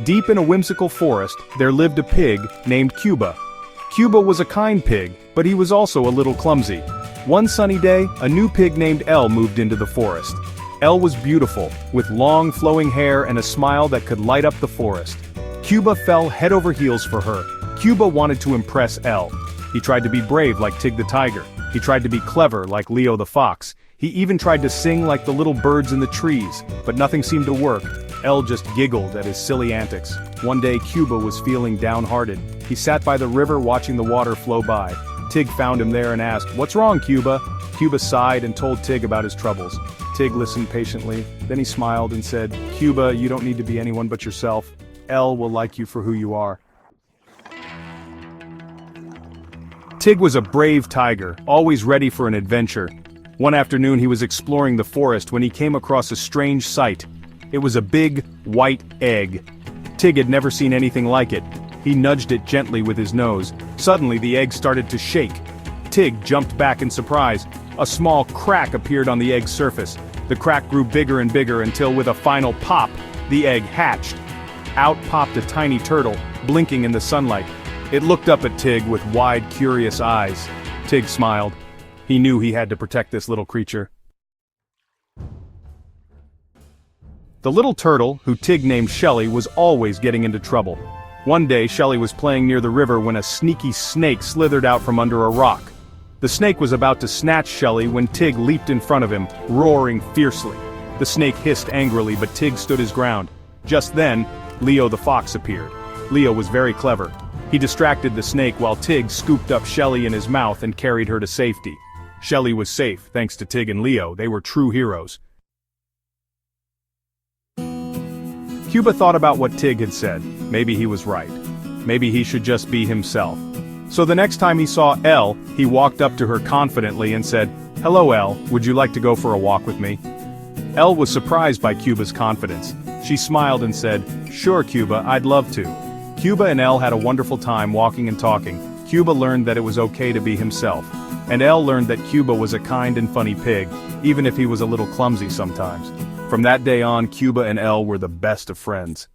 Deep in a whimsical forest, there lived a pig named Cuba. Cuba was a kind pig, but he was also a little clumsy. One sunny day, a new pig named Elle moved into the forest. Elle was beautiful, with long flowing hair and a smile that could light up the forest. Cuba fell head over heels for her. Cuba wanted to impress Elle. He tried to be brave like Tig the tiger. He tried to be clever like Leo the fox. He even tried to sing like the little birds in the trees, but nothing seemed to work. Elle just giggled at his silly antics. One day Cuba was feeling downhearted. He sat by the river watching the water flow by. Tig found him there and asked, "What's wrong, Cuba?" Cuba sighed and told Tig about his troubles. Tig listened patiently, then he smiled and said, "Cuba, you don't need to be anyone but yourself. Elle will like you for who you are." Tig was a brave tiger, always ready for an adventure. One afternoon he was exploring the forest when he came across a strange sight. It was a big, white egg. Tig had never seen anything like it. He nudged it gently with his nose. Suddenly the egg started to shake. Tig jumped back in surprise. A small crack appeared on the egg's surface. The crack grew bigger and bigger until with a final pop, the egg hatched. Out popped a tiny turtle, blinking in the sunlight. It looked up at Tig with wide, curious eyes. Tig smiled. He knew he had to protect this little creature. The little turtle, who Tig named Shelly, was always getting into trouble. One day Shelly was playing near the river when a sneaky snake slithered out from under a rock. The snake was about to snatch Shelly when Tig leaped in front of him, roaring fiercely. The snake hissed angrily, but Tig stood his ground. Just then, Leo the fox appeared. Leo was very clever. He distracted the snake while Tig scooped up Shelly in his mouth and carried her to safety. Shelly was safe, thanks to Tig and Leo. They were true heroes. Cuba thought about what Tig had said. Maybe he was right. Maybe he should just be himself. So the next time he saw Elle, he walked up to her confidently and said, "Hello Elle, would you like to go for a walk with me?" Elle was surprised by Cuba's confidence. She smiled and said, "Sure Cuba, I'd love to." Cuba and Elle had a wonderful time walking and talking. Cuba learned that it was okay to be himself. And Elle learned that Cuba was a kind and funny pig, even if he was a little clumsy sometimes. From that day on, Cuba and Elle were the best of friends.